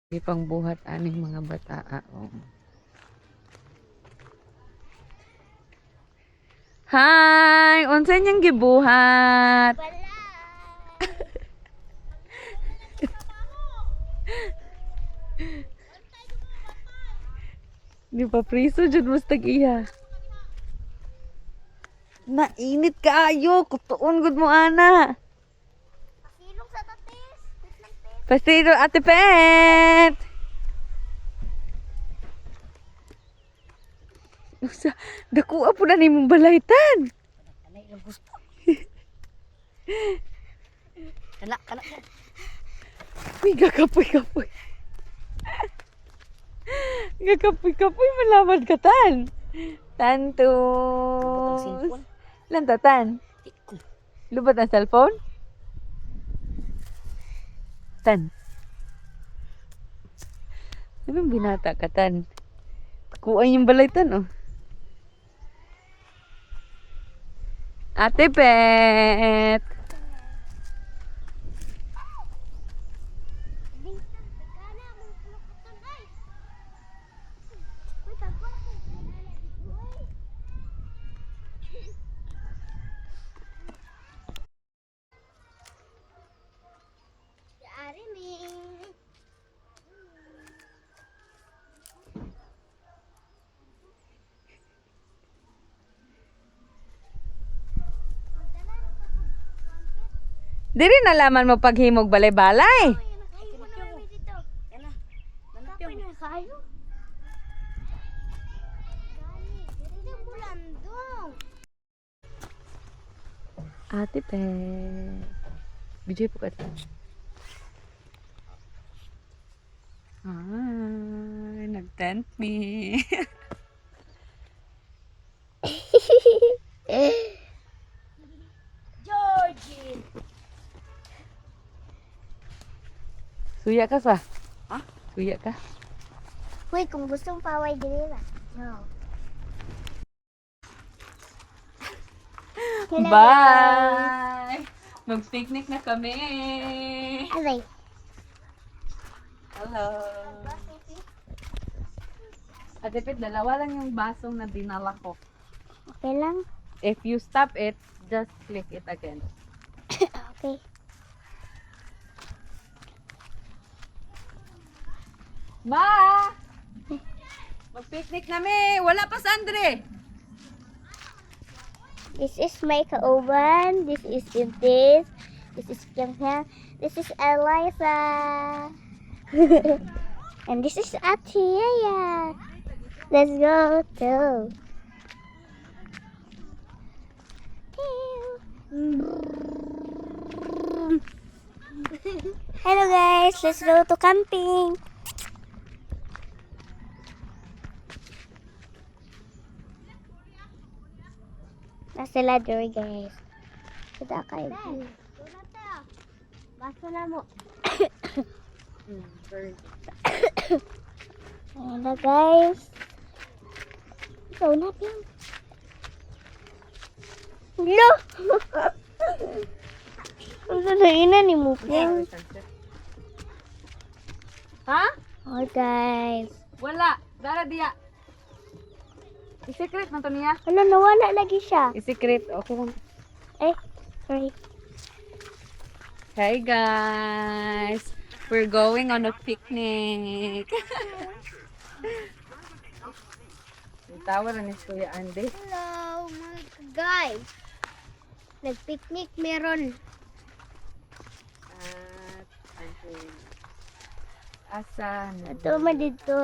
Ipang buhat aning mga bataa. Oh. Hi! Unsa niyang gibuhat? Di pa priso jud mas tag-iya. Nainit kaayo, kutuon gud mo ana. Pasilong sa tatis. Pasiro Ate Pet. Usa, dakuha po na nimong balaytan. Kanay yung gusto. Kana. Uy, gakapoy-kapoy. Gakapoy-kapoy, malaman ka tan. Tanto. Butang cellphone. Lantatan. Iko. Lubat ang cellphone? Tan. Anong binata ka, Tan? Kuhaan yung balaytan, oh. Ate Pet! Diri nalaman mo paghimog balay-balay. Ate Pet. Bijay po ka. Ay, nag-tent me. Georgie. Suya ka sa? Ha? Suya ka? Uy, kung gusto mong paway, dili ba? No. Hello, Bye! Mag-picnic na kami. Aray. Hello. Ate Pet, dalawa lang yung basong na dinala ko. Okay lang? If you stop it, just click it again. Okay. Ma! Mag-picnic nami! Wala pa sa Andre! This is my kauban. This is Intis. This is Kyunghyang. This is Eliza. And this is Atiya. Let's go to. Hello guys, let's go to camping. Nasa ladder guys. Sada kayo. Baso na mo. Ayan na guys. Ikaw na lang. Hello! Ang sasainan ni Muping. Ha? Oh guys. Wala. Dara diya. I-secret na to niya. Ano, nawala lagi siya. I-secret. Okay lang. Eh, sorry. Hey guys. We're going on a picnic. Tawa na ni Kuya Andy. Hello mga guys. Nag-picnic meron. At asan? Ito ma dito.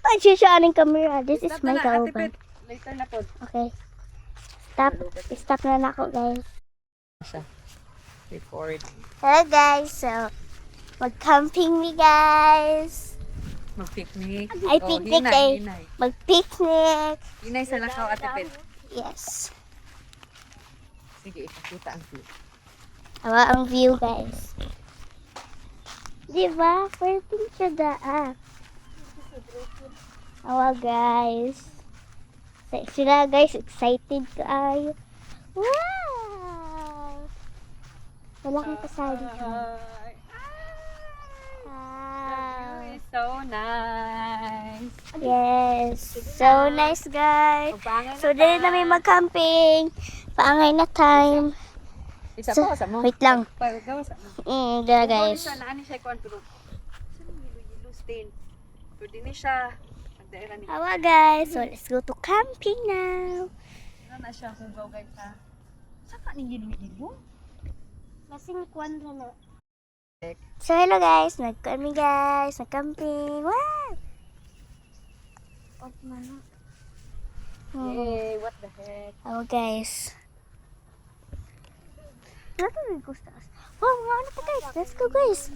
Pakita siya aning camera. This is my kauban. Later na po. Okay. Stop. Stop na ako guys. Record. Hello guys. So, mag-camping ni guys. Mag-picnic. Ay, picnic eh. Hinay. Mag-picnic. Hinay sa lakaw, Ate Pet. Yes. Sige, ipakita ang view. Awa ang view guys. Diba? Pwede siya daan. Awa guys. Sila guys, excited kaayo. Wow! Wala kang kasali. Wow. It's so nice. Yes. So nice guys. So dali na may mag-camping. Paangay na time. Isa So, pa sa mo. wait lang. Gawa sa mo. Dala guys. Sa naani siya kuan pero. Sa yellow stain. Pero di ni siya. Ang daera ni. Awa guys. So let's go to camping now. Na siya hugaw guys ha. Saka ni yellow. Masing kwan na. So hello guys, nag-camping guys, nag-camping. Wow! Off man. Hey, what the heck? Oh guys. Ano may gusto? Wow, mga ano pa guys? Let's go guys.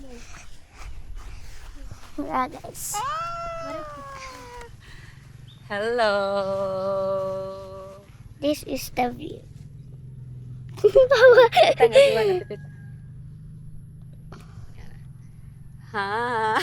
Guys. Hello. This is the view. Tanga diwa na tipit. Ha.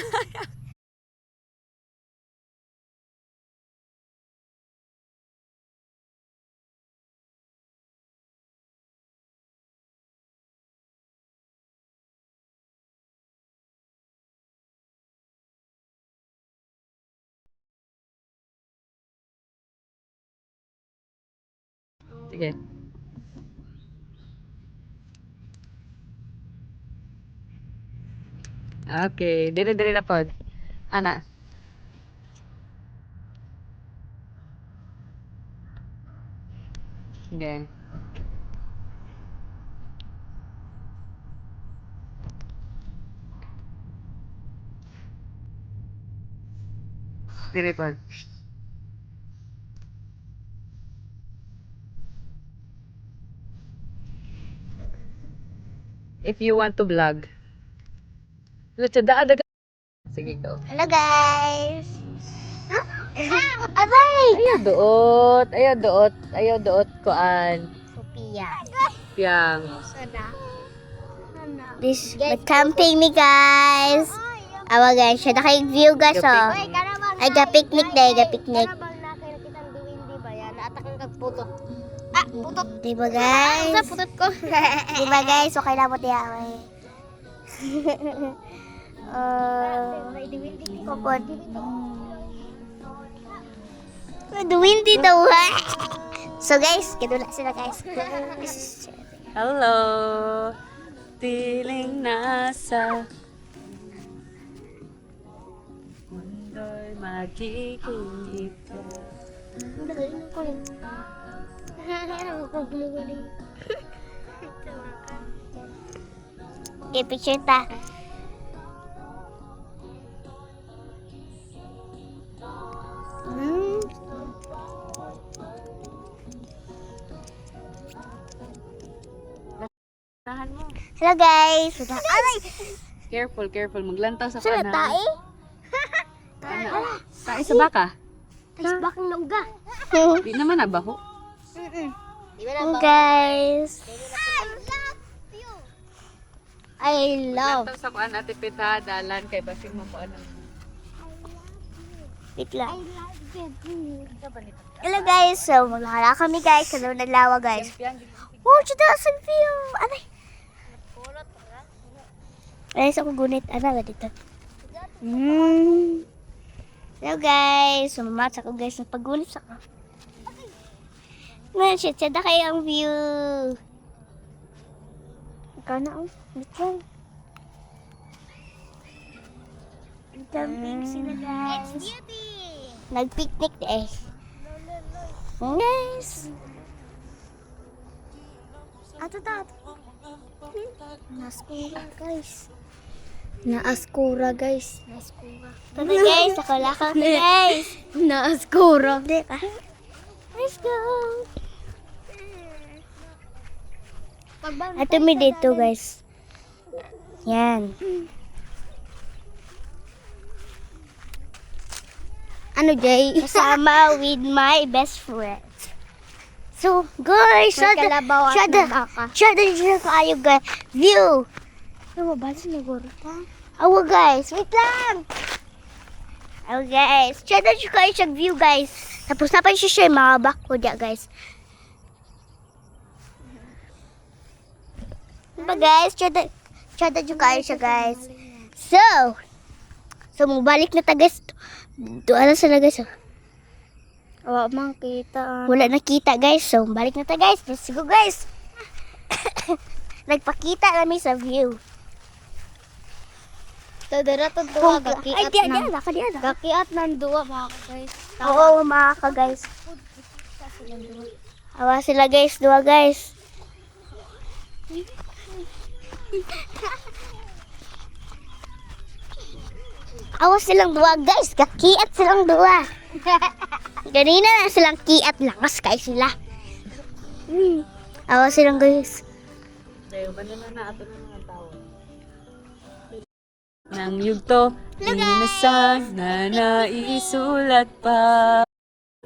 Sige. Okay, dire na pod. Ana. Sige. Dire pod. If you want to vlog. Ada. Sige, go. Hello guys. Abay! Ayaw doot, kuan. Sophia. Piang. This nag-camping mi guys. Awa guys, siya nakay-view guys oh. Ay ga-picnic day, ga-picnic. Diba guys? Putot ko. Diba guys? Okay lang mo tiya. Popod. The windy daw ha. So guys, kadula sila guys. Hello. Tiling nasa mundo'y makikita. Okay, picture ta. Tahan mo. Hello guys. Aray! Careful. Maglantaw sa Saan kanan. tae? Tae sa baka. Guys, bakang longga. Di naman nabaho. Guys. I love. Lantaw sa kuan ate pita dalan kay basig mo kuan. Wait lang. Hello guys. So, maglalakad kami guys. Sa loob ng lawa guys. Wow, 2,000 view. Aray. Ay, sa akong gunit. Ano ba dito? Hello guys. Sumamat ako guys. Nagpagunit sa ako. Man, shit. Sada kayo ang view. Ikaw na oh. Wait lang. Camping sila guys. It's beauty. Nag-picnic eh. Guys. Ato. Naskura guys. Naaskura guys. Tara guys, nakalakaw na guys. Naaskura. Let's go. Ato mi dito guys. Yan. Ano Jay? Kasama with my best friend. So, guys, shada kayo guys. View. Ano ba? Siguro ta? Awa guys, wait lang. Oh guys, try na siya kayo siya view guys. Tapos na pa siya share mga bako dya guys. Diba guys, try na siya kayo siya guys. So mabalik na ta guys. Doon na sila guys. Wala mang kita. Wala nakita guys. So balik na ta guys. Let's go guys. Nagpakita kami sa view. Tadara to duwa Ay, diyan. Kakiat ng duwa mga guys. Oo, mga ka guys. Awa sila guys, dua guys. Awa silang dua guys, kakiat silang dua. Ganina na silang kiat, langas kay sila. Awa silang guys. Dayo ba na ato ng mga tao? Nang yugto, di na sana naisulat pa.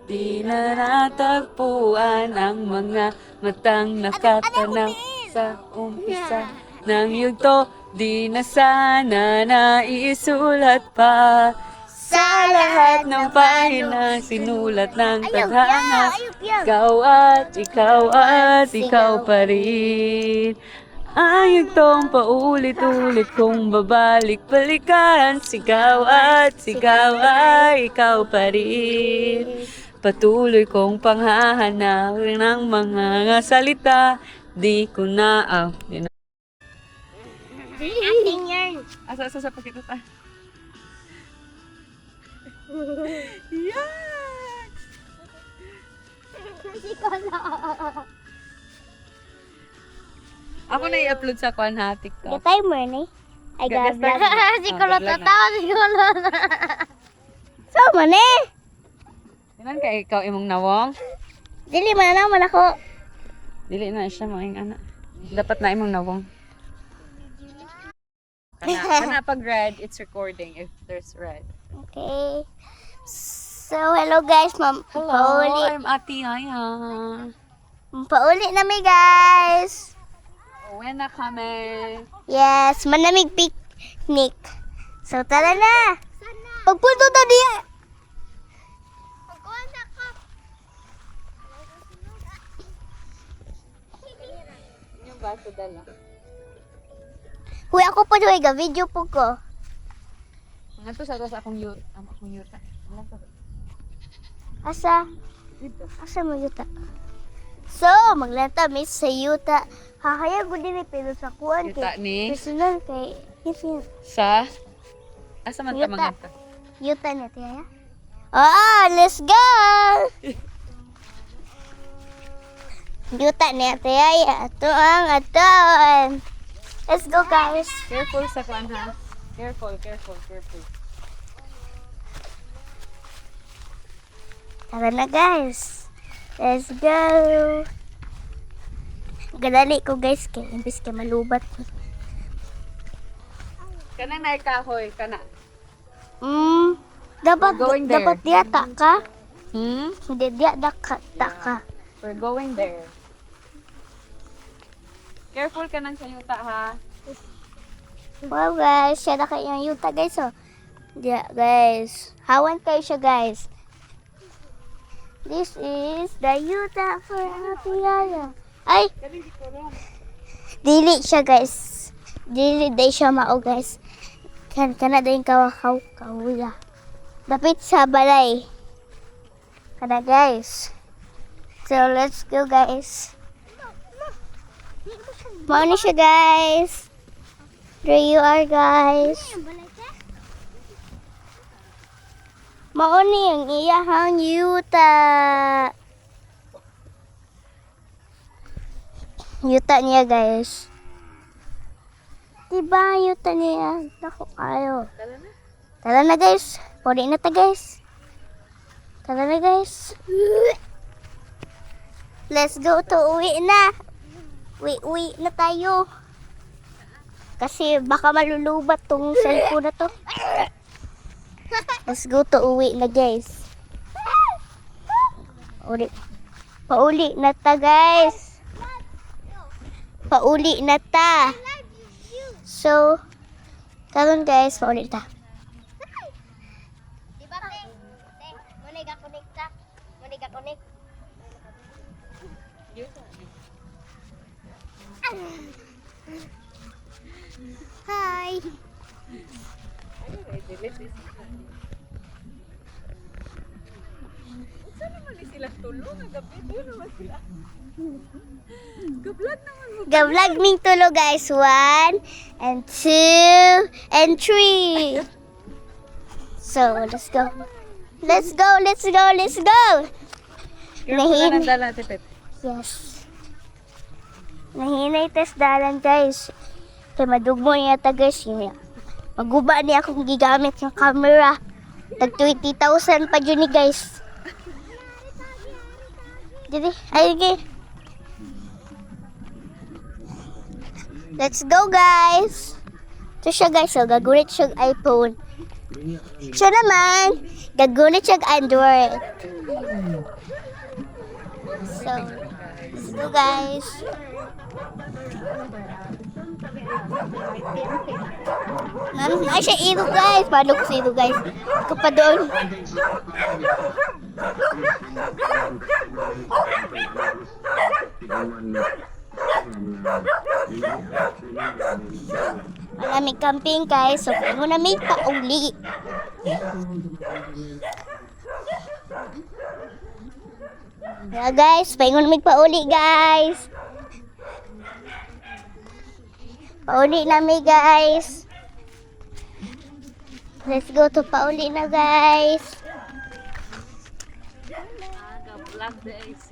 Di na natagpuan ang mga matang nakatanaw sa umpisa. Nang yugto, di na sana naisulat pa. Sa lahat ng pahina, sinulat ng tadhana. Ikaw at ikaw pa rin. Ay, itong paulit-ulit kong babalik-balikan. Sigaw at sigaw ay ikaw pa rin. Patuloy kong panghahanapin ng mga salita. Di ko na Ating yan. Asa sa pagkita. Yes! Ako na i-upload sa kwan ha, TikTok. The timer ni. Ay Gagas gablag. na. Siguro Gablag na. tatawa, siguro. Sama ni. Ilan ka ikaw imong nawong? Dili man naman ako. Dili na siya maing ana. Dapat na imong nawong. Kana pag red, it's recording if there's red. Okay. So, hello guys, ma'am. Pauli. I'm Ate Haya. Pauli na mi guys. Uwi na kami. Yes, manamig picnic. So, tara na. Pagpunto ta diya. Yung baso dala. Huy, ako pa doy ga video po ko. Nga to sa akong yuta. Wala to. Asa? Dito. Asa mo yuta? So, maglanta miss sa yuta. Hakaya gud dili pero sa kuan Yuta ni? personal kay Ifin. Sa? Asa man ta Yuta. mga ta? Yuta na tiya. Oh, let's go. Yuta ni tiya. Ato ang aton. Let's go guys. Careful sa kwan ha. Careful. Tara na guys. Let's go. Gadali ko guys kay imbis kay malubat. Kana na kahoy, kana. Dapat We're going there. dapat diya ta ka. Hindi diya ta ka. We're going there. Careful ka nang sa yuta ha. Wow guys, siya na kayo yung yuta guys oh. Diya guys. Hawan kayo siya guys. This is the yuta for Ate Yaya. Ay! Dili siya guys. Dili day siya mao guys. Kana din kawula. Dapit sa balay. Kana guys. So let's go guys. Mao ni siya guys. There you are guys. Mao ni ang iyahang yuta. Yuta niya guys. Diba yuta niya? Naku kayo. Tara na guys. Pwede na ta guys. Tara na guys. Let's go to uwi na. Uwi na tayo. Kasi baka malulubat tong cellphone na to. Let's go to uwi na guys. Pauli na ta guys. Pauli na ta. So, karon guys, pauli ta. Kan unik. Hi. Ay, delete is. Saan naman ni sila tulo? Nagapit yun naman sila. Gablag naman mo. Ga-vlog ming tulo guys. 1 and 2 and 3. So, let's go. Let's go, let's go, let's go. Nahin. Dala, tipit. Yes. Nahinay test dalan guys. Kaya madugmo niya ta guys. Maguba niya akong gigamit ng camera. Tag 20,000 pa dyan ni guys. Jadi, ayun. Let's go guys. Ito siya guys. So, gagunit siya iPhone. Siya naman, gagunit siya Android. So, let's go guys. Ay siya ilo guys. Paano ko sa ilo guys? Iko pa doon. Malamig camping guys. So, kaya mo na may pauli. Yeah guys, paingon mig pauli guys. Pauli na mi guys. Let's go to pauli na guys. Gablag guys.